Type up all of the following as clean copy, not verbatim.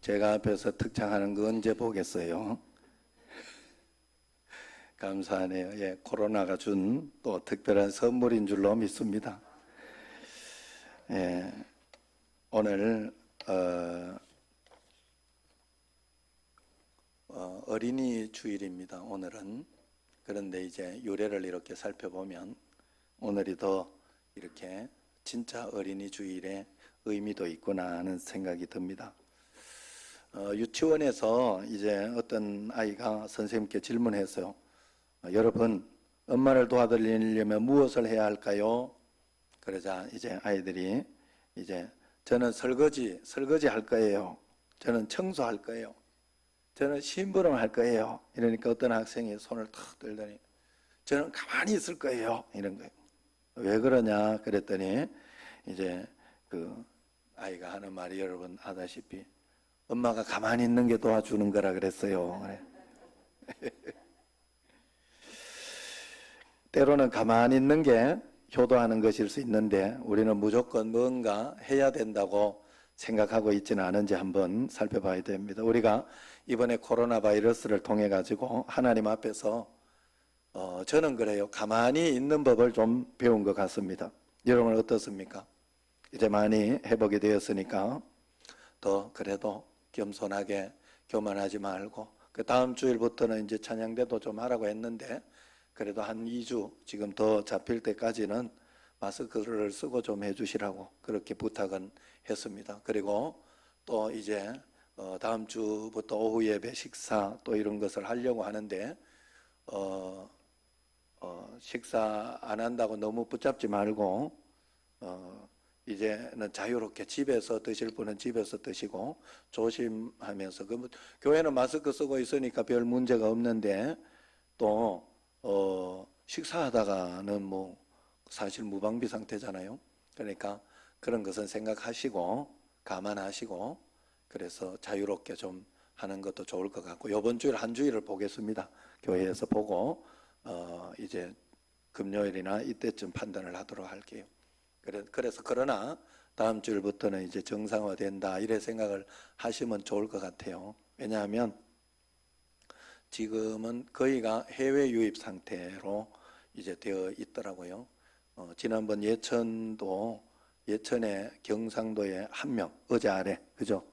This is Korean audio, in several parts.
제가 앞에서 특창하는 거 언제 보겠어요? 감사하네요. 예, 코로나가 준 또 특별한 선물인 줄로 믿습니다. 예, 오늘 어린이 주일입니다. 오늘은. 그런데 이제 유래를 이렇게 살펴보면 오늘이 더 이렇게 진짜 어린이 주일의 의미도 있구나 하는 생각이 듭니다. 유치원에서 이제 어떤 아이가 선생님께 질문했어요. 여러분, 엄마를 도와드리려면 무엇을 해야 할까요? 그러자 이제 아이들이 이제 저는 설거지 할 거예요. 저는 청소할 거예요. 저는 심부름 할 거예요. 이러니까 어떤 학생이 손을 탁 들더니 저는 가만히 있을 거예요. 이런 거예요. 왜 그러냐 그랬더니 이제 그 아이가 하는 말이 여러분 아다시피 엄마가 가만히 있는 게 도와주는 거라 그랬어요. 때로는 가만히 있는 게 효도하는 것일 수 있는데 우리는 무조건 뭔가 해야 된다고 생각하고 있지는 않은지 한번 살펴봐야 됩니다. 우리가 이번에 코로나 바이러스를 통해 가지고 하나님 앞에서 저는 그래요. 가만히 있는 법을 좀 배운 것 같습니다. 여러분 어떻습니까? 이제 많이 회복이 되었으니까 더 그래도 겸손하게 교만하지 말고 그 다음 주일부터는 이제 찬양대도 좀 하라고 했는데 그래도 한 2주 지금 더 잡힐 때까지는 마스크를 쓰고 좀 해주시라고 그렇게 부탁은 했습니다. 그리고 또 이제 다음 주부터 오후 예배 식사 또 이런 것을 하려고 하는데 식사 안 한다고 너무 붙잡지 말고 이제는 자유롭게 집에서 드실 분은 집에서 드시고 조심하면서 교회는 마스크 쓰고 있으니까 별 문제가 없는데 또 식사하다가는 뭐 사실 무방비 상태잖아요. 그러니까 그런 것은 생각하시고 감안하시고 그래서 자유롭게 좀 하는 것도 좋을 것 같고 이번 주일 한 주일을 보겠습니다. 교회에서 보고 이제 금요일이나 이때쯤 판단을 하도록 할게요. 그래서 그러나 다음 주일부터는 이제 정상화된다 이래 생각을 하시면 좋을 것 같아요. 왜냐하면 지금은 거의가 해외 유입 상태로 이제 되어 있더라고요. 지난번 예천에 경상도에 1명 어제 아래 그죠?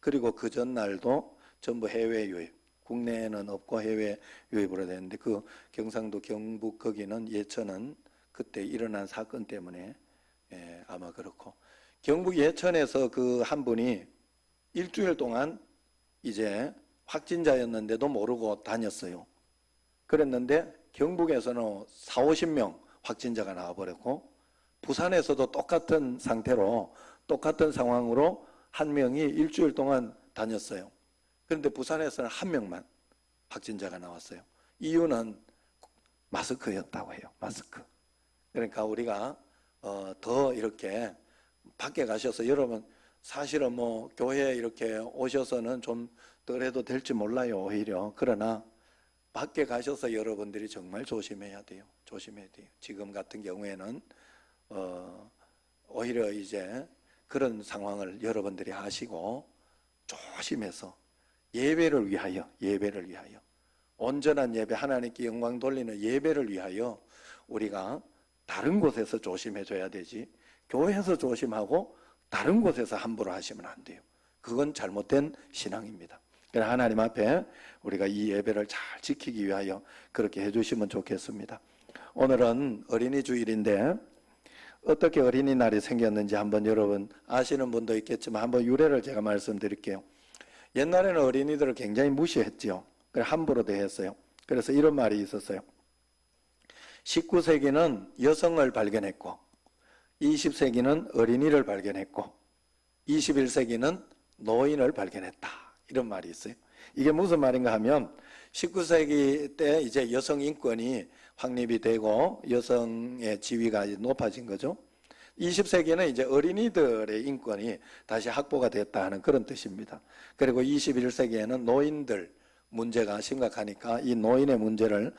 그리고 그 전날도 전부 해외 유입. 국내에는 없고 해외 유입으로 되는데 그 경상도 경북 거기는 예천은 그때 일어난 사건 때문에 아마 그렇고 경북 예천에서 그 한 분이 일주일 동안 이제 확진자였는데도 모르고 다녔어요. 그랬는데 경북에서는 40~50명 확진자가 나와버렸고 부산에서도 똑같은 상태로 똑같은 상황으로 한 명이 일주일 동안 다녔어요. 그런데 부산에서는 한 명만 확진자가 나왔어요. 이유는 마스크였다고 해요. 마스크. 그러니까 우리가 더 이렇게 밖에 가셔서 여러분 사실은 뭐 교회에 이렇게 오셔서는 좀 덜 해도 될지 몰라요. 오히려. 그러나 밖에 가셔서 여러분들이 정말 조심해야 돼요. 조심해야 돼요. 지금 같은 경우에는 오히려 이제 그런 상황을 여러분들이 아시고 조심해서 예배를 위하여 온전한 예배 하나님께 영광 돌리는 예배를 위하여 우리가 다른 곳에서 조심해 줘야 되지 교회에서 조심하고 다른 곳에서 함부로 하시면 안 돼요. 그건 잘못된 신앙입니다. 그래서 하나님 앞에 우리가 이 예배를 잘 지키기 위하여 그렇게 해주시면 좋겠습니다. 오늘은 어린이 주일인데 어떻게 어린이날이 생겼는지 한번 여러분 아시는 분도 있겠지만 한번 유래를 제가 말씀드릴게요. 옛날에는 어린이들을 굉장히 무시했죠. 함부로 대했어요. 그래서 이런 말이 있었어요. 19세기는 여성을 발견했고 20세기는 어린이를 발견했고 21세기는 노인을 발견했다. 이런 말이 있어요. 이게 무슨 말인가 하면 19세기 때 이제 여성 인권이 확립이 되고 여성의 지위가 높아진 거죠. 20세기는 이제 어린이들의 인권이 다시 확보가 됐다 하는 그런 뜻입니다. 그리고 21세기에는 노인들, 문제가 심각하니까 이 노인의 문제를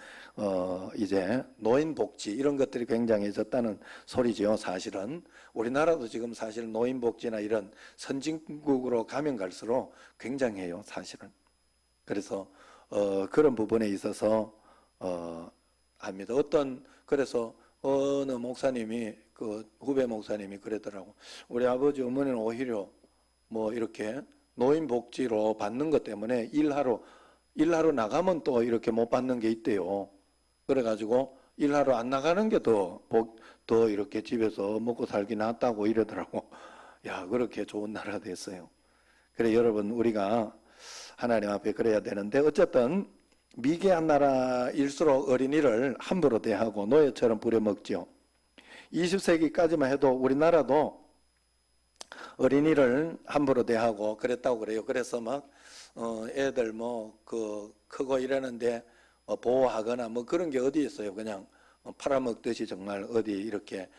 이제 노인 복지 이런 것들이 굉장해졌다는 소리지요. 사실은 우리나라도 지금 사실 노인 복지나 이런 선진국으로 가면 갈수록 굉장해요. 사실은. 그래서 그런 부분에 있어서 합니다. 그래서 어느 목사님이 그 후배 목사님이 그러더라고. 우리 아버지 어머니는 오히려 뭐 이렇게 노인 복지로 받는 것 때문에 일하러 나가면 또 이렇게 못 받는 게 있대요. 그래가지고 일하러 안 나가는 게 더 이렇게 집에서 먹고 살기 낫다고 이러더라고. 야, 그렇게 좋은 나라가 됐어요. 그래, 여러분, 우리가 하나님 앞에 그래야 되는데, 어쨌든 미개한 나라일수록 어린이를 함부로 대하고 노예처럼 부려먹죠. 20세기까지만 해도 우리나라도 어린이를 함부로 대하고 그랬다고 그래요. 그래서 막 애들 크고 이러는데 보호하거나 뭐 그런 게 어디 있어요. 그냥 팔아먹듯이 정말 어디 이렇게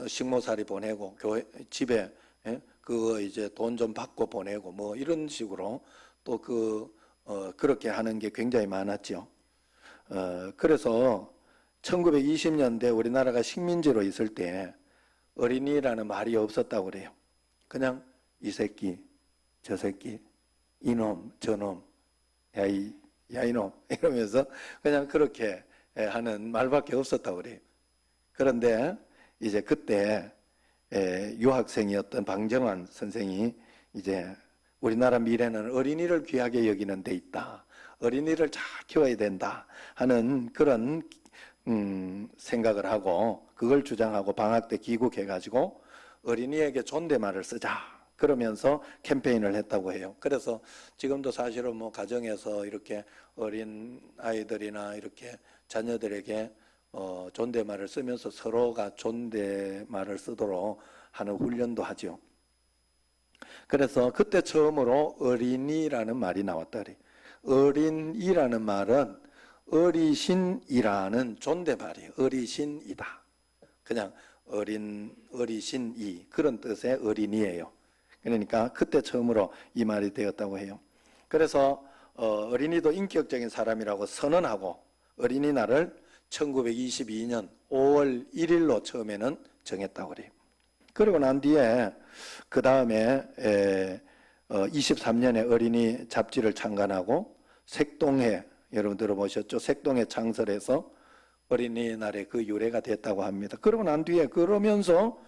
식모살이 보내고 집에 그거 이제 돈 좀 받고 보내고 뭐 이런 식으로 또 그렇게 하는 게 굉장히 많았죠. 그래서 1920년대 우리나라가 식민지로 있을 때 어린이라는 말이 없었다고 그래요. 그냥 이 새끼, 저 새끼, 이놈, 저놈, 야 이놈 이러면서 그냥 그렇게 하는 말밖에 없었다고 그래요. 그런데 이제 그때 유학생이었던 방정환 선생이 이제 우리나라 미래는 어린이를 귀하게 여기는 데 있다. 어린이를 잘 키워야 된다 하는 그런 생각을 하고 그걸 주장하고 방학 때 귀국해가지고 어린이에게 존댓말을 쓰자 그러면서 캠페인을 했다고 해요. 그래서 지금도 사실은 뭐 가정에서 이렇게 어린 아이들이나 이렇게 자녀들에게 존댓말을 쓰면서 서로가 존댓말을 쓰도록 하는 훈련도 하죠. 그래서 그때 처음으로 어린이라는 말이 나왔다 그래요. 어린이라는 말은 어리신이라는 존댓말이에요. 어리신이다. 그냥 어리신이 그런 뜻의 어린이에요. 그러니까 그때 처음으로 이 말이 되었다고 해요. 그래서 어린이도 인격적인 사람이라고 선언하고 어린이날을 1922년 5월 1일로 처음에는 정했다고 그래요. 그리고 난 뒤에 그 다음에 23년에 어린이 잡지를 창간하고 색동회 여러분 들어보셨죠? 색동회 창설해서 어린이날에 그 유래가 됐다고 합니다. 그러고 난 뒤에 그러면서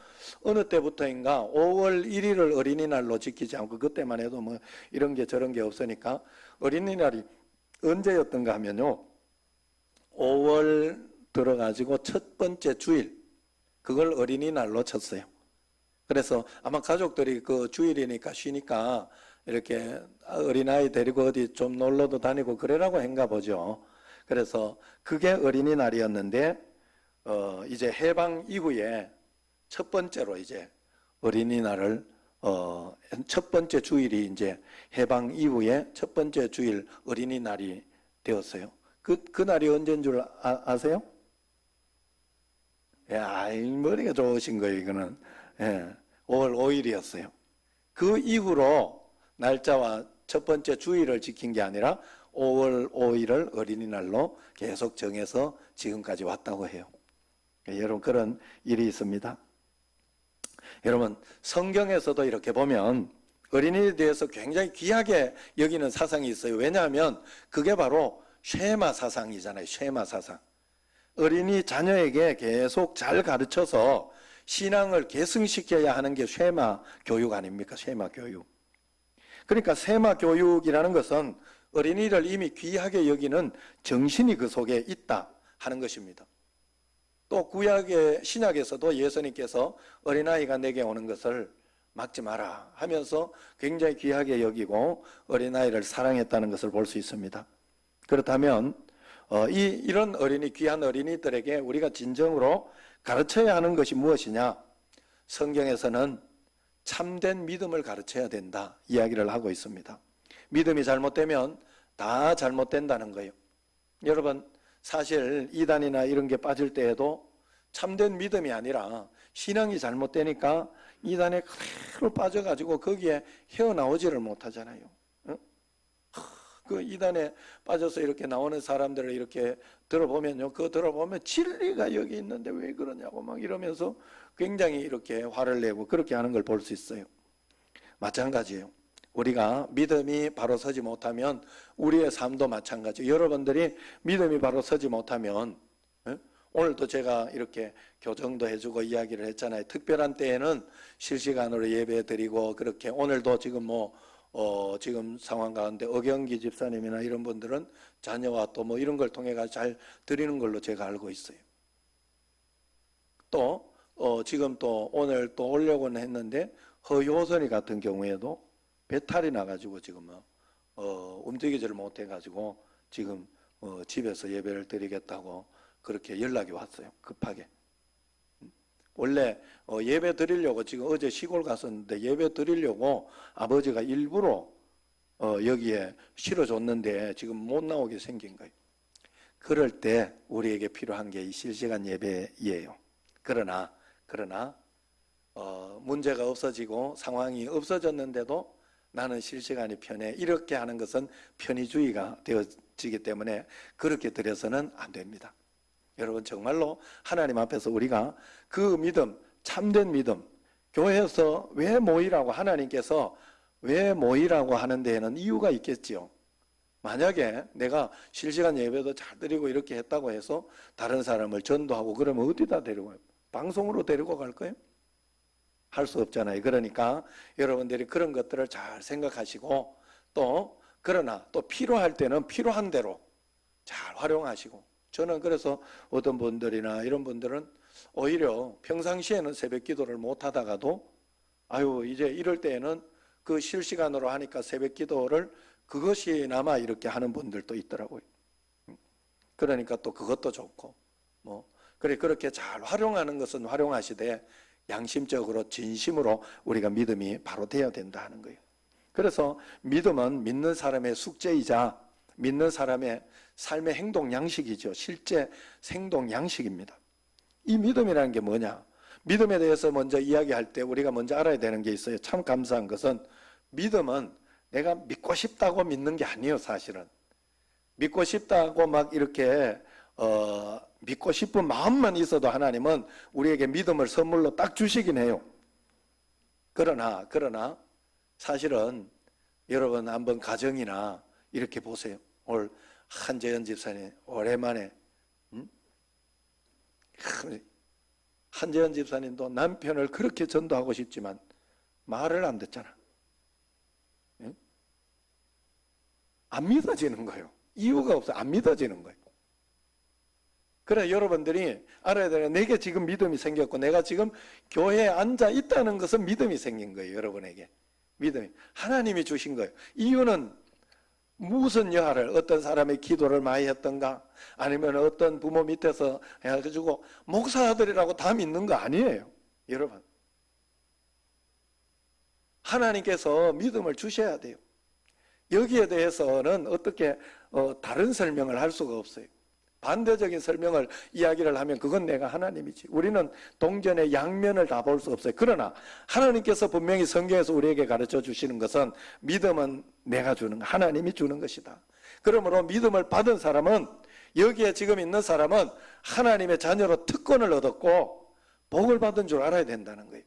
어느 때부터인가 5월 1일을 어린이날로 지키지 않고 그때만 해도 뭐 이런 게 저런 게 없으니까 어린이날이 언제였던가 하면요 5월 들어가지고 첫 번째 주일 그걸 어린이날로 쳤어요. 그래서 아마 가족들이 그 주일이니까 쉬니까 이렇게 어린아이 데리고 어디 좀 놀러도 다니고 그러라고 한가 보죠. 그래서 그게 어린이날이었는데 이제 해방 이후에 첫 번째로 이제 어린이날을 첫 번째 주일이 이제 해방 이후에 첫 번째 주일 어린이날이 되었어요. 그 날이 언제인 줄 아세요? 야, 머리가 좋으신 거예요, 이거는. 예, 5월 5일이었어요. 그 이후로 날짜와 첫 번째 주일을 지킨 게 아니라 5월 5일을 어린이날로 계속 정해서 지금까지 왔다고 해요. 여러분 그런 일이 있습니다. 여러분 성경에서도 이렇게 보면 어린이에 대해서 굉장히 귀하게 여기는 사상이 있어요. 왜냐하면 그게 바로 쉐마 사상이잖아요. 쉐마 사상. 어린이 자녀에게 계속 잘 가르쳐서 신앙을 계승시켜야 하는 게 쉐마 교육 아닙니까? 쉐마 교육. 그러니까 세마 교육이라는 것은 어린이를 이미 귀하게 여기는 정신이 그 속에 있다 하는 것입니다. 또 구약의 신약에서도 예수님께서 어린아이가 내게 오는 것을 막지 마라 하면서 굉장히 귀하게 여기고 어린아이를 사랑했다는 것을 볼 수 있습니다. 그렇다면 이런 어린이, 귀한 어린이들에게 우리가 진정으로 가르쳐야 하는 것이 무엇이냐? 성경에서는 참된 믿음을 가르쳐야 된다 이야기를 하고 있습니다. 믿음이 잘못되면 다 잘못된다는 거예요. 여러분 사실 이단이나 이런 게 빠질 때에도 참된 믿음이 아니라 신앙이 잘못되니까 이단에 그대로 빠져가지고 거기에 헤어나오지를 못하잖아요. 그 이단에 빠져서 이렇게 나오는 사람들을 이렇게 들어보면요, 그거 들어보면 진리가 여기 있는데 왜 그러냐고 막 이러면서 굉장히 이렇게 화를 내고 그렇게 하는 걸 볼 수 있어요. 마찬가지예요. 우리가 믿음이 바로 서지 못하면 우리의 삶도 마찬가지예요. 여러분들이 믿음이 바로 서지 못하면, 오늘도 제가 이렇게 교정도 해주고 이야기를 했잖아요. 특별한 때에는 실시간으로 예배 드리고 그렇게, 오늘도 지금 지금 상황 가운데 어경기 집사님이나 이런 분들은 자녀와 또 이런 걸 통해 잘 드리는 걸로 제가 알고 있어요. 또 지금 또 오늘 또 오려고는 했는데 허효선이 같은 경우에도 배탈이 나가지고 지금 움직이지를 못해가지고 지금 집에서 예배를 드리겠다고 그렇게 연락이 왔어요. 급하게. 원래 예배 드리려고 지금 어제 시골 갔었는데 예배 드리려고 아버지가 일부러 여기에 실어줬는데 지금 못 나오게 생긴 거예요. 그럴 때 우리에게 필요한 게 이 실시간 예배예요. 그러나 문제가 없어지고 상황이 없어졌는데도 나는 실시간이 편해, 이렇게 하는 것은 편의주의가 되어지기 때문에 그렇게 드려서는 안 됩니다. 여러분, 정말로 하나님 앞에서 우리가 그 믿음, 참된 믿음, 교회에서 왜 모이라고, 하나님께서 왜 모이라고 하는 데에는 이유가 있겠지요. 만약에 내가 실시간 예배도 잘 드리고 이렇게 했다고 해서 다른 사람을 전도하고 그러면 어디다 데리고 가요? 방송으로 데리고 갈 거예요? 할 수 없잖아요. 그러니까 여러분들이 그런 것들을 잘 생각하시고, 또 그러나 또 필요할 때는 필요한 대로 잘 활용하시고, 저는 그래서 어떤 분들이나 이런 분들은 오히려 평상시에는 새벽 기도를 못 하다가도 이제 이럴 때에는 그 실시간으로 하니까 새벽 기도를 그것이 남아 이렇게 하는 분들도 있더라고요. 그러니까 또 그것도 좋고 그렇게 잘 활용하는 것은 활용하시되 양심적으로 진심으로 우리가 믿음이 바로 되어야 된다 하는 거예요. 그래서 믿음은 믿는 사람의 숙제이자 믿는 사람의 삶의 행동 양식이죠. 실제 행동 양식입니다. 이 믿음이라는 게 뭐냐? 믿음에 대해서 먼저 이야기할 때 우리가 먼저 알아야 되는 게 있어요. 참 감사한 것은 믿음은 내가 믿고 싶다고 믿는 게 아니에요. 사실은 믿고 싶다고 막 이렇게 믿고 싶은 마음만 있어도 하나님은 우리에게 믿음을 선물로 딱 주시긴 해요. 그러나 사실은 여러분 한번 가정이나 이렇게 보세요. 오늘 한재현 집사님 오랜만에 한재현 집사님도 남편을 그렇게 전도하고 싶지만 말을 안 듣잖아. 안 믿어지는 거예요. 이유가 없어. 안 믿어지는 거예요. 그래, 여러분들이 알아야 되는, 내게 지금 믿음이 생겼고 내가 지금 교회에 앉아 있다는 것은 믿음이 생긴 거예요. 여러분에게 믿음이 하나님이 주신 거예요. 이유는 무슨 여하를, 어떤 사람의 기도를 많이 했던가, 아니면 어떤 부모 밑에서 해가지고 목사들이라고 다 믿는 거 아니에요. 여러분, 하나님께서 믿음을 주셔야 돼요. 여기에 대해서는 어떻게 다른 설명을 할 수가 없어요. 반대적인 설명을 이야기를 하면 그건 내가 하나님이지. 우리는 동전의 양면을 다 볼 수 없어요. 그러나 하나님께서 분명히 성경에서 우리에게 가르쳐 주시는 것은 믿음은 내가 주는, 하나님이 주는 것이다. 그러므로 믿음을 받은 사람은, 여기에 지금 있는 사람은 하나님의 자녀로 특권을 얻었고 복을 받은 줄 알아야 된다는 거예요.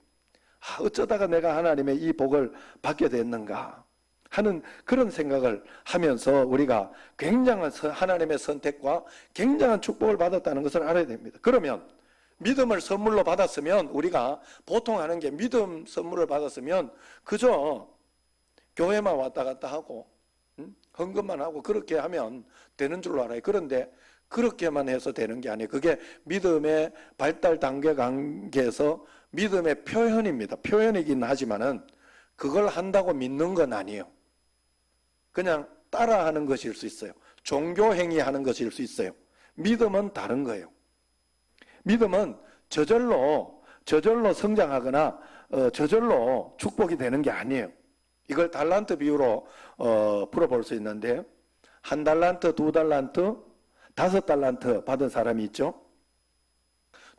어쩌다가 내가 하나님의 이 복을 받게 됐는가 하는 그런 생각을 하면서 우리가 굉장한 하나님의 선택과 굉장한 축복을 받았다는 것을 알아야 됩니다. 그러면 믿음을 선물로 받았으면, 우리가 보통 하는 게 믿음 선물을 받았으면 그저 교회만 왔다 갔다 하고 헌금만 하고 그렇게 하면 되는 줄로 알아요. 그런데 그렇게만 해서 되는 게 아니에요. 그게 믿음의 발달 단계 관계에서 믿음의 표현입니다. 표현이긴 하지만은 그걸 한다고 믿는 건 아니에요. 그냥 따라하는 것일 수 있어요. 종교 행위하는 것일 수 있어요. 믿음은 다른 거예요. 믿음은 저절로 성장하거나 저절로 축복이 되는 게 아니에요. 이걸 달란트 비유로 풀어볼 수 있는데, 1달란트, 2달란트, 5달란트 받은 사람이 있죠.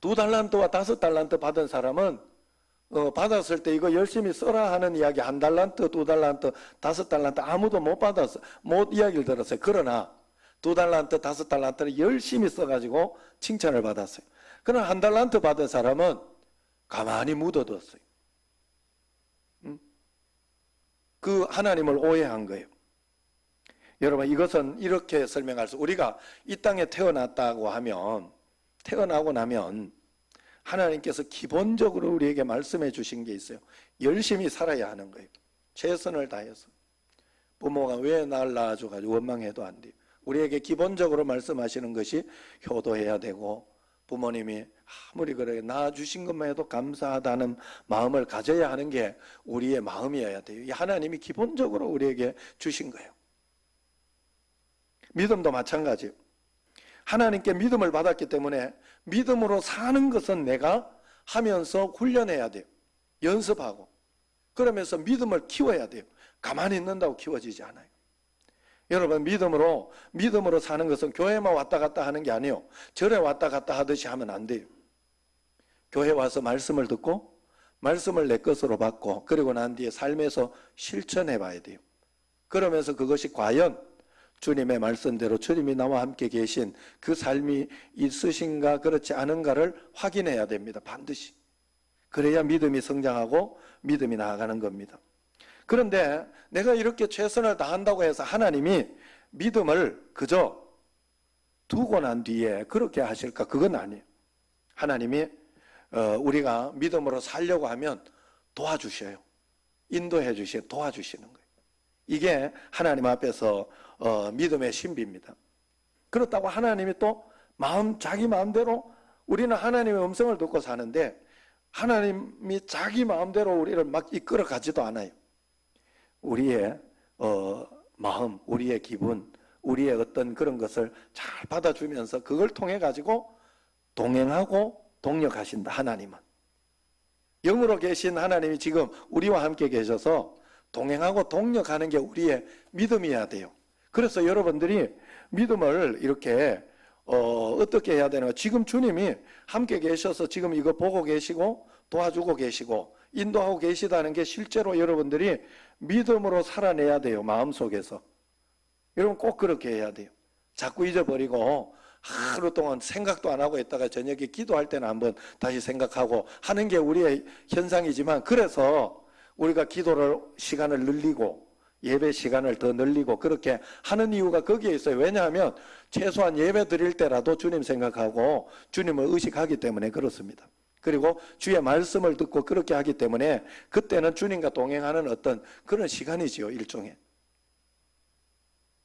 2달란트와 5달란트 받은 사람은 받았을 때 이거 열심히 써라 하는 이야기 1달란트, 2달란트, 5달란트 아무도 못 받았어. 못 이야기를 들었어요. 그러나 2달란트, 5달란트를 열심히 써가지고 칭찬을 받았어요. 그러나 1달란트 받은 사람은 가만히 묻어뒀어요. 그 하나님을 오해한 거예요. 여러분, 이것은 이렇게 설명할 수, 우리가 이 땅에 태어났다고 하면, 태어나고 나면 하나님께서 기본적으로 우리에게 말씀해 주신 게 있어요. 열심히 살아야 하는 거예요. 최선을 다해서. 부모가 왜 날 낳아줘가지고 원망해도 안 돼요. 우리에게 기본적으로 말씀하시는 것이 효도해야 되고, 부모님이 아무리 그래 낳아주신 것만 해도 감사하다는 마음을 가져야 하는 게 우리의 마음이어야 돼요. 이 하나님이 기본적으로 우리에게 주신 거예요. 믿음도 마찬가지예요. 하나님께 믿음을 받았기 때문에 믿음으로 사는 것은 내가 하면서 훈련해야 돼요. 연습하고. 그러면서 믿음을 키워야 돼요. 가만히 있는다고 키워지지 않아요. 여러분, 믿음으로 사는 것은 교회만 왔다 갔다 하는 게 아니에요. 절에 왔다 갔다 하듯이 하면 안 돼요. 교회 와서 말씀을 듣고 말씀을 내 것으로 받고 그리고 난 뒤에 삶에서 실천해 봐야 돼요. 그러면서 그것이 과연 주님의 말씀대로 주님이 나와 함께 계신 그 삶이 있으신가 그렇지 않은가를 확인해야 됩니다. 반드시. 그래야 믿음이 성장하고 믿음이 나아가는 겁니다. 그런데 내가 이렇게 최선을 다한다고 해서 하나님이 믿음을 그저 두고 난 뒤에 그렇게 하실까? 그건 아니에요. 하나님이 우리가 믿음으로 살려고 하면 도와주셔요. 인도해 주시고 도와주시는 거예요. 이게 하나님 앞에서 믿음의 신비입니다. 그렇다고 하나님이 또 자기 마음대로, 우리는 하나님의 음성을 듣고 사는데 하나님이 자기 마음대로 우리를 막 이끌어 가지도 않아요. 우리의 마음, 우리의 기분, 우리의 어떤 그런 것을 잘 받아주면서 그걸 통해 가지고 동행하고 동력하신다. 하나님은 영으로 계신 하나님이 지금 우리와 함께 계셔서 동행하고 동력하는 게 우리의 믿음이어야 돼요. 그래서 여러분들이 믿음을 이렇게 어떻게 해야 되나? 지금 주님이 함께 계셔서 지금 이거 보고 계시고 도와주고 계시고 인도하고 계시다는 게 실제로 여러분들이 믿음으로 살아내야 돼요. 마음속에서. 여러분 꼭 그렇게 해야 돼요. 자꾸 잊어버리고 하루 동안 생각도 안 하고 있다가 저녁에 기도할 때는 한번 다시 생각하고 하는 게 우리의 현상이지만, 그래서 우리가 기도를 시간을 늘리고 예배 시간을 더 늘리고 그렇게 하는 이유가 거기에 있어요. 왜냐하면 최소한 예배 드릴 때라도 주님 생각하고 주님을 의식하기 때문에 그렇습니다. 그리고 주의 말씀을 듣고 그렇게 하기 때문에 그때는 주님과 동행하는 어떤 그런 시간이지요. 일종의.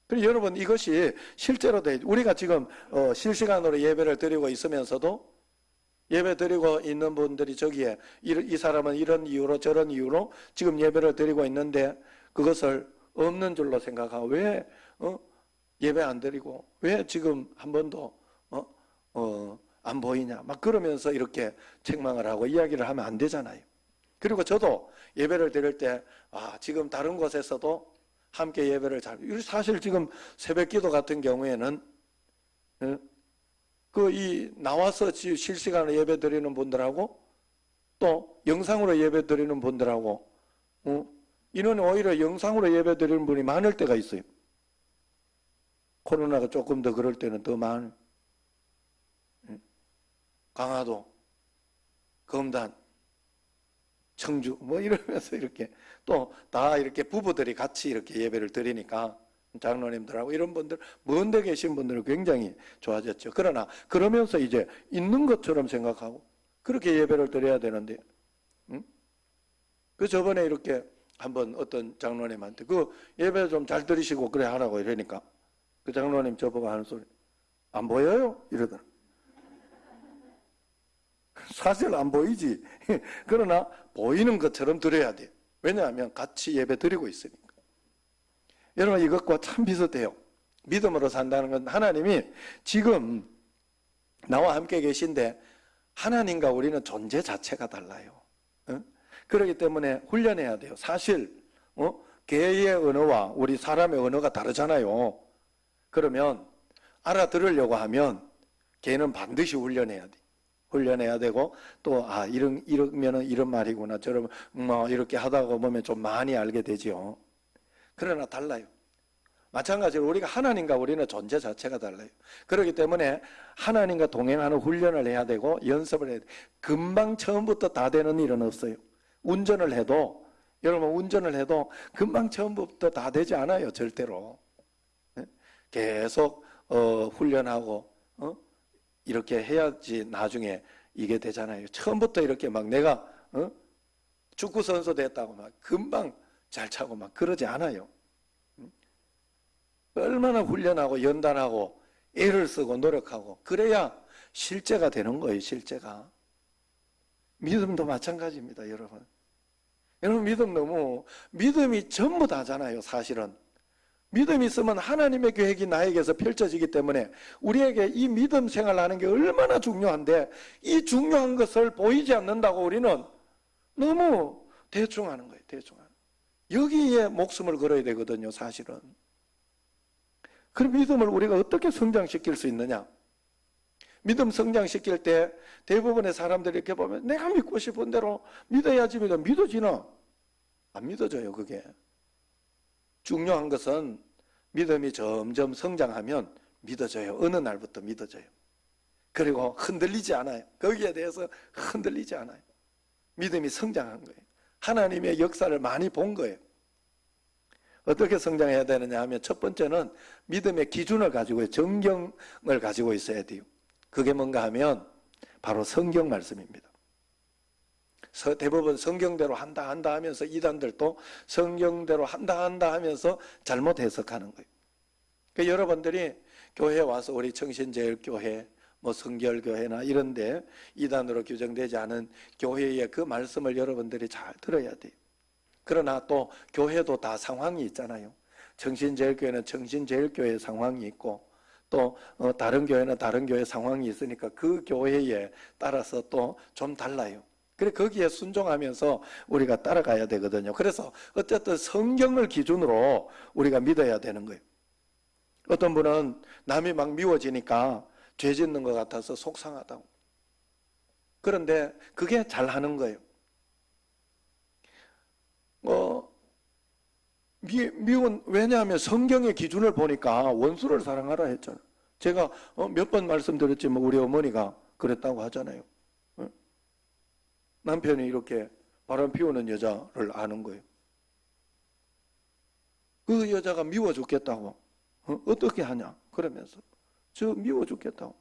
그리고 여러분, 이것이 실제로 우리가 지금 실시간으로 예배를 드리고 있으면서도 예배 드리고 있는 분들이 저기에 이 사람은 이런 이유로 저런 이유로 지금 예배를 드리고 있는데 그것을 없는 줄로 생각하고 왜 예배 안 드리고 왜 지금 한 번도 안 보이냐 막 그러면서 이렇게 책망을 하고 이야기를 하면 안 되잖아요. 그리고 저도 예배를 드릴 때 지금 다른 곳에서도 함께 예배를 사실 지금 새벽기도 같은 경우에는 나와서 실시간으로 예배 드리는 분들하고 또 영상으로 예배 드리는 분들하고 인원이 오히려 영상으로 예배 드리는 분이 많을 때가 있어요. 코로나가 조금 더 그럴 때는 더 많아요. 강화도, 검단, 청주 뭐 이러면서 이렇게 또 다 이렇게 부부들이 같이 이렇게 예배를 드리니까 장로님들하고 이런 분들 먼데 계신 분들은 굉장히 좋아졌죠. 그러나 그러면서 이제 있는 것처럼 생각하고 그렇게 예배를 드려야 되는데 그 저번에 이렇게 한번 어떤 장로님한테 그 예배 좀 잘 드리시고 그래 하라고 이러니까 그 장로님 저보고 하는 소리 안 보여요? 이러더라. 사실 안 보이지. 그러나 보이는 것처럼 드려야 돼. 왜냐하면 같이 예배 드리고 있으니까. 여러분, 이것과 참 비슷해요. 믿음으로 산다는 건 하나님이 지금 나와 함께 계신데 하나님과 우리는 존재 자체가 달라요. 그렇기 때문에 훈련해야 돼요. 사실 개의 언어와 우리 사람의 언어가 다르잖아요. 그러면 알아들으려고 하면 개는 반드시 훈련해야 돼. 훈련해야 되고 또 이러면은 이런 말이구나 저러면 뭐 이렇게 하다가 보면 좀 많이 알게 되지요. 그러나 달라요. 마찬가지로 우리가 하나님과 우리는 존재 자체가 달라요. 그렇기 때문에 하나님과 동행하는 훈련을 해야 되고 연습을 해야 돼요. 금방 처음부터 다 되는 일은 없어요. 운전을 해도 여러분 운전을 해도 금방 처음부터 다 되지 않아요. 절대로. 계속 훈련하고 이렇게 해야지 나중에 이게 되잖아요. 처음부터 이렇게 막 내가 축구 선수 됐다고 막 금방 잘 차고 막 그러지 않아요. 얼마나 훈련하고 연단하고 애를 쓰고 노력하고 그래야 실제가 되는 거예요. 실제가. 믿음도 마찬가지입니다. 여러분 믿음이 전부 다잖아요. 사실은 믿음이 있으면 하나님의 계획이 나에게서 펼쳐지기 때문에 우리에게 이 믿음 생활하는 게 얼마나 중요한데 이 중요한 것을 보이지 않는다고 우리는 너무 대충 하는 거예요. 대충 하는 거예요. 여기에 목숨을 걸어야 되거든요. 사실은. 그럼 믿음을 우리가 어떻게 성장시킬 수 있느냐? 믿음 성장시킬 때 대부분의 사람들이 이렇게 보면 내가 믿고 싶은 대로 믿어야지 믿어지나? 안 믿어져요. 그게. 중요한 것은 믿음이 점점 성장하면 믿어져요. 어느 날부터 믿어져요. 그리고 흔들리지 않아요. 거기에 대해서 흔들리지 않아요. 믿음이 성장한 거예요. 하나님의 역사를 많이 본 거예요. 어떻게 성장해야 되느냐 하면 첫 번째는 믿음의 기준을 가지고 정경을 가지고 있어야 돼요. 그게 뭔가 하면 바로 성경 말씀입니다. 대부분 성경대로 한다 하면서 이단들도 성경대로 한다 하면서 잘못 해석하는 거예요. 그러니까 여러분들이 교회에 와서 우리 청신제일교회 뭐 성결교회나 이런데 이단으로 규정되지 않은 교회의 그 말씀을 여러분들이 잘 들어야 돼요. 그러나 또 교회도 다 상황이 있잖아요. 청신제일교회는 청신제일교회 상황이 있고 또 다른 교회는 다른 교회 상황이 있으니까 그 교회에 따라서 또 좀 달라요. 그래 거기에 순종하면서 우리가 따라가야 되거든요. 그래서 어쨌든 성경을 기준으로 우리가 믿어야 되는 거예요. 어떤 분은 남이 막 미워지니까 죄 짓는 것 같아서 속상하다고. 그런데 그게 잘하는 거예요. 왜냐하면 성경의 기준을 보니까 원수를 사랑하라 했잖아요. 제가 몇 번 말씀드렸지만 우리 어머니가 그랬다고 하잖아요. 남편이 이렇게 바람 피우는 여자를 아는 거예요. 그 여자가 미워 죽겠다고. 어떻게 하냐? 그러면서 저 미워 죽겠다고.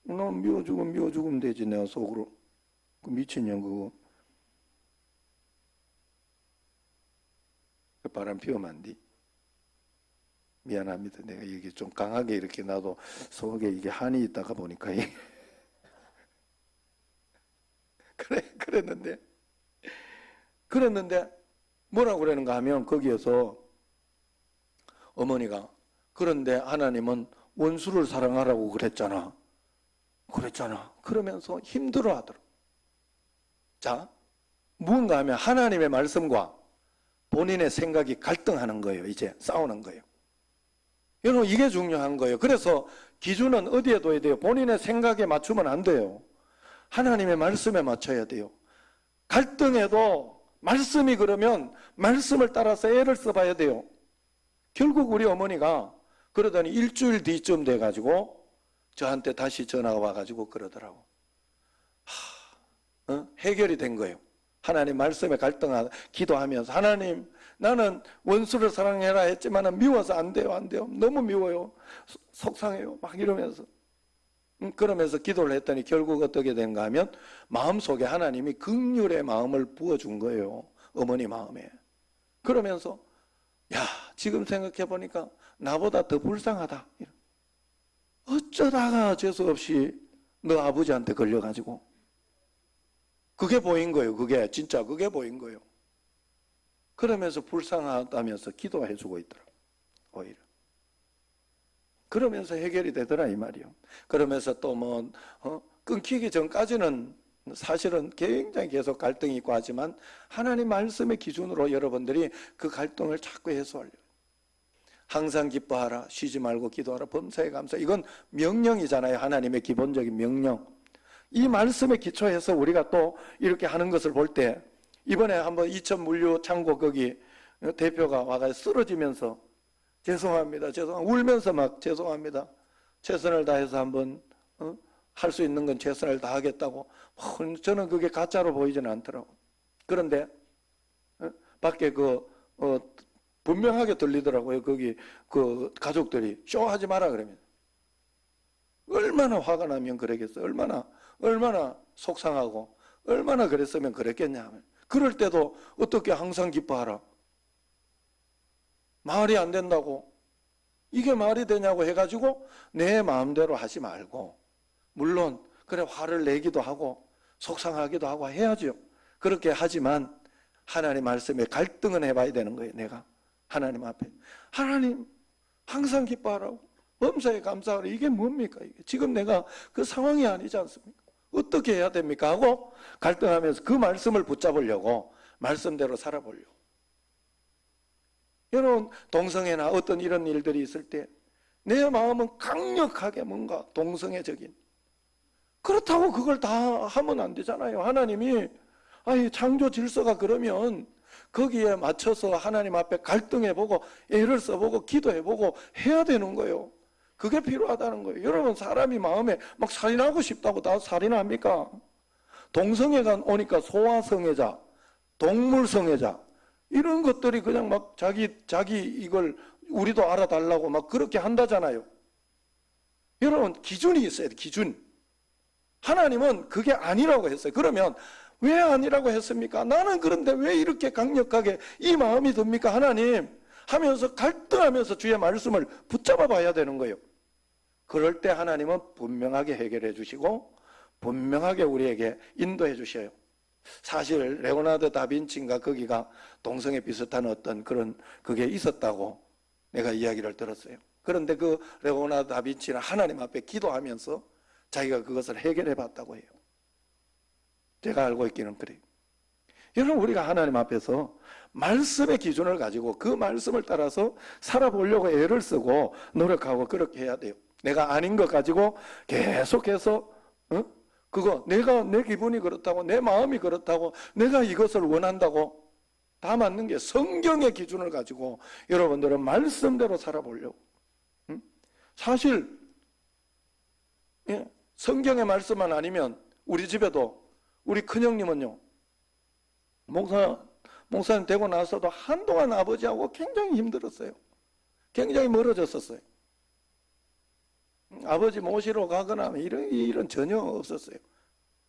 난 미워 죽으면 되지 내가 속으로. 그 미친년 그거. 바람 피우면 안 돼. 미안합니다. 내가 이게 좀 강하게 이렇게 나도 속에 이게 한이 있다가 보니까 그랬는데 뭐라고 그러는가 하면 거기에서 어머니가 그런데 하나님은 원수를 사랑하라고 그랬잖아. 그러면서 힘들어 하더라고. 자, 무언가 하면 하나님의 말씀과 본인의 생각이 갈등하는 거예요. 이제 싸우는 거예요. 여러분 이게 중요한 거예요. 그래서 기준은 어디에 둬야 돼요? 본인의 생각에 맞추면 안 돼요. 하나님의 말씀에 맞춰야 돼요. 갈등해도 말씀이 그러면 말씀을 따라서 애를 써봐야 돼요. 결국 우리 어머니가 그러더니 일주일 뒤쯤 돼가지고 저한테 다시 전화가 와가지고 그러더라고. 해결이 된 거예요. 하나님 말씀에 기도하면서 하나님 나는 원수를 사랑해라 했지만 미워서 안 돼요. 너무 미워요. 속상해요. 막 이러면서 그러면서 기도를 했더니 결국 어떻게 된가 하면 마음속에 하나님이 긍휼의 마음을 부어준 거예요. 어머니 마음에. 그러면서 야 지금 생각해보니까 나보다 더 불쌍하다. 어쩌다가 재수없이 너 아버지한테 걸려가지고 그게 보인 거예요. 그게 진짜 그게 보인 거예요. 그러면서 불쌍하다면서 기도해 주고 있더라고요. 오히려. 그러면서 해결이 되더라 이 말이요. 그러면서 또 끊기기 전까지는 사실은 굉장히 계속 갈등이 있고 하지만 하나님 말씀의 기준으로 여러분들이 그 갈등을 자꾸 해소하려고. 항상 기뻐하라, 쉬지 말고 기도하라, 범사에 감사. 이건 명령이잖아요. 하나님의 기본적인 명령. 이 말씀에 기초해서 우리가 또 이렇게 하는 것을 볼 때, 이번에 한번 이천 물류 창고 거기 대표가 와가 쓰러지면서 죄송합니다, 울면서 막 죄송합니다, 최선을 다해서 한번 할 수 있는 건 최선을 다하겠다고. 저는 그게 가짜로 보이지는 않더라고. 그런데 밖에 분명하게 들리더라고요. 거기 그 가족들이 쇼하지 마라 그러면. 얼마나 화가 나면 그러겠어요. 얼마나 속상하고 얼마나 그랬으면 그랬겠냐. 그럴 때도 어떻게 항상 기뻐하라. 말이 안 된다고, 이게 말이 되냐고 해가지고 내 마음대로 하지 말고, 물론 그래 화를 내기도 하고 속상하기도 하고 해야죠. 그렇게 하지만 하나님 말씀에 갈등은 해봐야 되는 거예요. 내가 하나님 앞에, 하나님 항상 기뻐하라고, 범사에 감사하라, 이게 뭡니까? 이게 지금 내가 그 상황이 아니지 않습니까? 어떻게 해야 됩니까? 하고 갈등하면서 그 말씀을 붙잡으려고, 말씀대로 살아보려고. 여러분, 동성애나 어떤 이런 일들이 있을 때 내 마음은 강력하게 뭔가 동성애적인, 그렇다고 그걸 다 하면 안 되잖아요. 하나님이 창조 질서가 그러면 거기에 맞춰서 하나님 앞에 갈등해보고 애를 써보고 기도해보고 해야 되는 거예요. 그게 필요하다는 거예요. 여러분, 사람이 마음에 막 살인하고 싶다고 다 살인합니까? 동성애가 오니까 소아성애자, 동물성애자, 이런 것들이 그냥 막 자기 이걸 우리도 알아달라고 막 그렇게 한다잖아요. 여러분, 기준이 있어야 돼, 기준. 하나님은 그게 아니라고 했어요. 그러면 왜 아니라고 했습니까? 나는 그런데 왜 이렇게 강력하게 이 마음이 듭니까? 하나님 하면서 갈등하면서 주의 말씀을 붙잡아 봐야 되는 거예요. 그럴 때 하나님은 분명하게 해결해 주시고 분명하게 우리에게 인도해 주셔요. 사실 레오나르도 다빈치인가 거기가 동성애 비슷한 어떤 그런 그게 있었다고 내가 이야기를 들었어요. 그런데 그 레오나르도 다빈치는 하나님 앞에 기도하면서 자기가 그것을 해결해 봤다고 해요. 제가 알고 있기는 그래요. 여러분, 우리가 하나님 앞에서 말씀의 기준을 가지고 그 말씀을 따라서 살아보려고 애를 쓰고 노력하고 그렇게 해야 돼요. 내가 아닌 것 가지고 계속해서 그거 내 기분이 그렇다고, 내 마음이 그렇다고, 내가 이것을 원한다고, 다 맞는 게 성경의 기준을 가지고 여러분들은 말씀대로 살아보려고. 사실 성경의 말씀만 아니면 우리 집에도, 우리 큰형님은요, 목사님 되고 나서도 한동안 아버지하고 굉장히 힘들었어요. 굉장히 멀어졌었어요. 아버지 모시러 가거나 이런 일은 전혀 없었어요.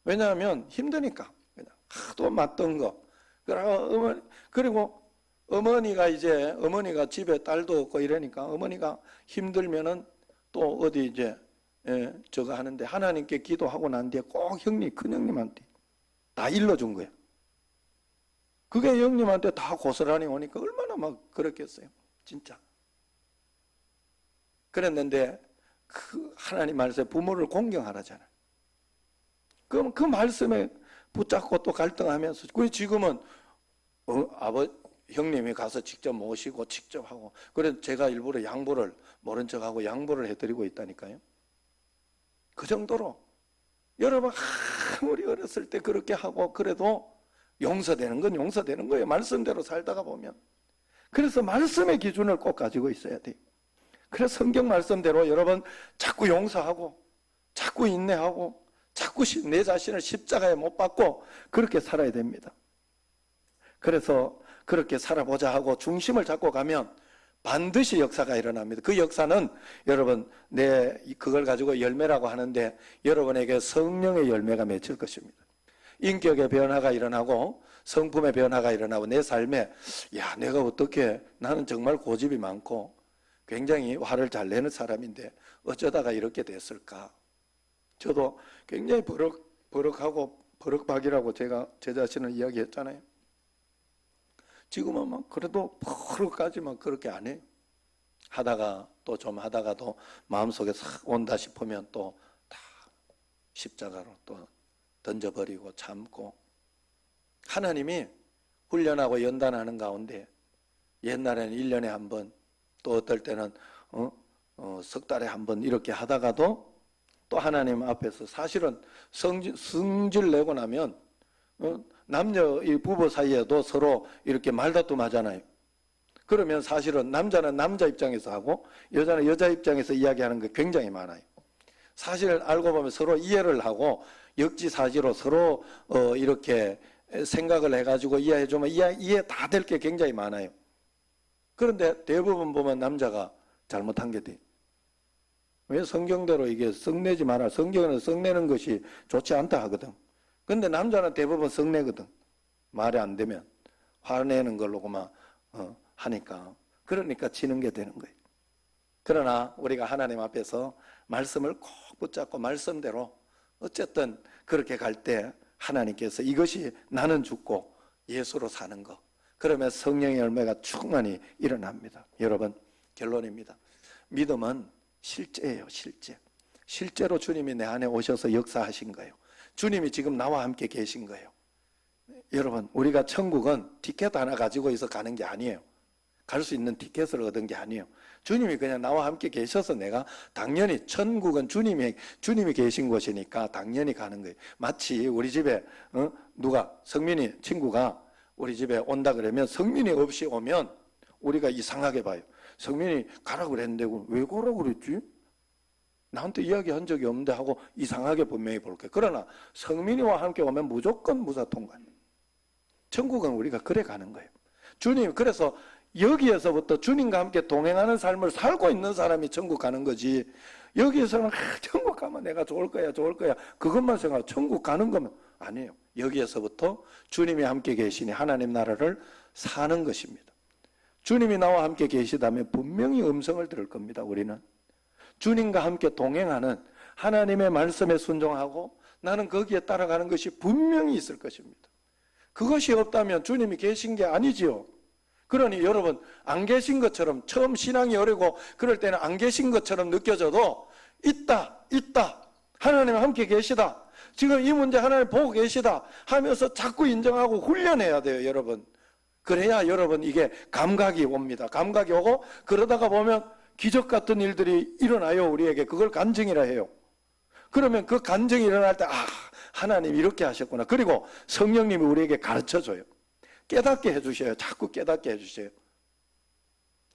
왜냐하면 힘드니까. 그냥 하도 맞던 거. 그리고 어머니가 집에 딸도 없고 이러니까 어머니가 힘들면은 또 어디 이제 저거 하는데, 하나님께 기도하고 난 뒤에 꼭 큰형님한테 다 일러준 거예요. 그게 형님한테 다 고스란히 오니까 얼마나 막 그렇겠어요. 진짜. 그랬는데 그 하나님 말씀에 부모를 공경하라잖아요. 그럼 그 말씀에 붙잡고 또 갈등하면서, 그 지금은 형님이 가서 직접 모시고 직접 하고, 그래서 제가 일부러 양보를 모른 척하고 양보를 해드리고 있다니까요. 그 정도로 여러분, 아무리 어렸을 때 그렇게 하고 그래도 용서되는 건 용서되는 거예요. 말씀대로 살다가 보면. 그래서 말씀의 기준을 꼭 가지고 있어야 돼요. 그래서 성경 말씀대로 여러분 자꾸 용서하고 자꾸 인내하고 자꾸 내 자신을 십자가에 못 박고 그렇게 살아야 됩니다. 그래서 그렇게 살아보자 하고 중심을 잡고 가면 반드시 역사가 일어납니다. 그 역사는 여러분 그걸 가지고 열매라고 하는데, 여러분에게 성령의 열매가 맺힐 것입니다. 인격의 변화가 일어나고 성품의 변화가 일어나고, 내 삶에 내가 어떻게, 나는 정말 고집이 많고 굉장히 화를 잘 내는 사람인데 어쩌다가 이렇게 됐을까. 저도 굉장히 버럭하고 버럭박이라고 제가 제 자신을 이야기했잖아요. 지금은 막 그래도 버럭까지 막 그렇게 안 해요. 하다가 또 좀 하다가도 마음속에 싹 온다 싶으면 또 다 십자가로 또 던져버리고 참고. 하나님이 훈련하고 연단하는 가운데 옛날에는 1년에 한 번, 또 어떨 때는 석 달에 한 번 이렇게 하다가도 또 하나님 앞에서 사실은 성질 내고 나면 남녀 부부 사이에도 서로 이렇게 말다툼하잖아요. 그러면 사실은 남자는 남자 입장에서 하고 여자는 여자 입장에서 이야기하는 게 굉장히 많아요. 사실 알고 보면 서로 이해를 하고 역지사지로 서로 이렇게 생각을 해가지고 이해해주면 이해 다 될 게 굉장히 많아요. 그런데 대부분 보면 남자가 잘못한 게 돼. 왜? 성경대로 이게 성내지 마라. 성경에는 성내는 것이 좋지 않다 하거든. 근데 남자는 대부분 성내거든. 말이 안 되면 화내는 걸로 그만 하니까. 그러니까 치는 게 되는 거예요. 그러나 우리가 하나님 앞에서 말씀을 꼭 붙잡고 말씀대로 어쨌든 그렇게 갈 때 하나님께서 이것이 나는 죽고 예수로 사는 거, 그러면 성령의 열매가 충만히 일어납니다. 여러분, 결론입니다. 믿음은 실제예요. 실제로 주님이 내 안에 오셔서 역사하신 거예요. 주님이 지금 나와 함께 계신 거예요. 여러분, 우리가 천국은 티켓 하나 가지고 있어 가는 게 아니에요. 갈 수 있는 티켓을 얻은 게 아니에요. 주님이 그냥 나와 함께 계셔서 내가 당연히 천국은 주님이 계신 곳이니까 당연히 가는 거예요. 마치 우리 집에 누가 성민이 친구가 우리 집에 온다 그러면 성민이 없이 오면 우리가 이상하게 봐요. 성민이 가라고 그랬는데 왜 가라고 그랬지? 나한테 이야기한 적이 없는데 하고 이상하게 분명히 볼 거예요. 그러나 성민이와 함께 오면 무조건 무사통관. 천국은 우리가 그래 가는 거예요. 주님, 그래서 여기에서부터 주님과 함께 동행하는 삶을 살고 있는 사람이 천국 가는 거지, 여기에서는 천국 가면 내가 좋을 거야 그것만 생각하고 천국 가는 거면 아니에요. 여기에서부터 주님이 함께 계시니 하나님 나라를 사는 것입니다. 주님이 나와 함께 계시다면 분명히 음성을 들을 겁니다. 우리는 주님과 함께 동행하는, 하나님의 말씀에 순종하고 나는 거기에 따라가는 것이 분명히 있을 것입니다. 그것이 없다면 주님이 계신 게 아니지요. 그러니 여러분, 안 계신 것처럼, 처음 신앙이 어리고 그럴 때는 안 계신 것처럼 느껴져도 있다 하나님과 함께 계시다, 지금 이 문제 하나님 보고 계시다 하면서 자꾸 인정하고 훈련해야 돼요. 여러분, 그래야 여러분 이게 감각이 옵니다. 감각이 오고 그러다가 보면 기적 같은 일들이 일어나요. 우리에게 그걸 간증이라 해요. 그러면 그 간증이 일어날 때 하나님 이렇게 하셨구나. 그리고 성령님이 우리에게 가르쳐줘요. 깨닫게 해주셔요. 자꾸 깨닫게 해주셔요.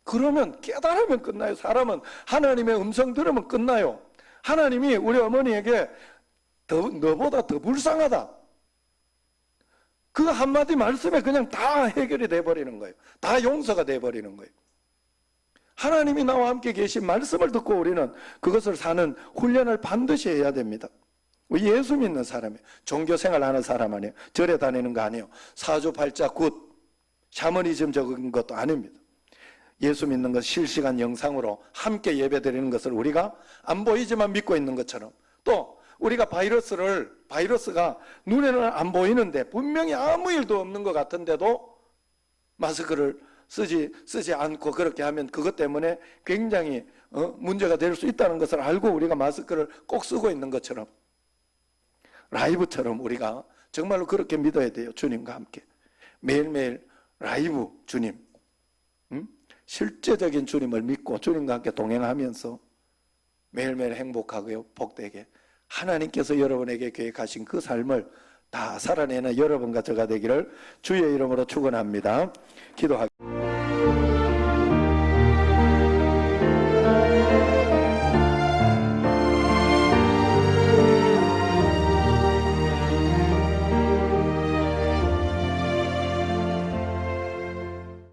그러면 깨달으면 끝나요. 사람은 하나님의 음성 들으면 끝나요. 하나님이 우리 어머니에게 너보다 더 불쌍하다, 그 한마디 말씀에 그냥 다 해결이 돼버리는 거예요. 다 용서가 돼버리는 거예요. 하나님이 나와 함께 계신 말씀을 듣고 우리는 그것을 사는 훈련을 반드시 해야 됩니다. 예수 믿는 사람이에요. 종교생활 하는 사람 아니에요. 절에 다니는 거 아니에요. 사주팔자 굿 샤머니즘 적은 것도 아닙니다. 예수 믿는 것, 실시간 영상으로 함께 예배드리는 것을 우리가 안 보이지만 믿고 있는 것처럼, 또 우리가 바이러스가 눈에는 안 보이는데 분명히 아무 일도 없는 것 같은데도 마스크를 쓰지 않고 그렇게 하면 그것 때문에 굉장히 문제가 될 수 있다는 것을 알고 우리가 마스크를 꼭 쓰고 있는 것처럼, 라이브처럼 우리가 정말로 그렇게 믿어야 돼요. 주님과 함께 매일매일 라이브 주님, 실제적인 주님을 믿고 주님과 함께 동행하면서 매일매일 행복하고요, 복되게 하나님께서 여러분에게 계획하신 그 삶을 다 살아내는 여러분과 저가 되기를 주의 이름으로 축원합니다. 기도하겠습니다.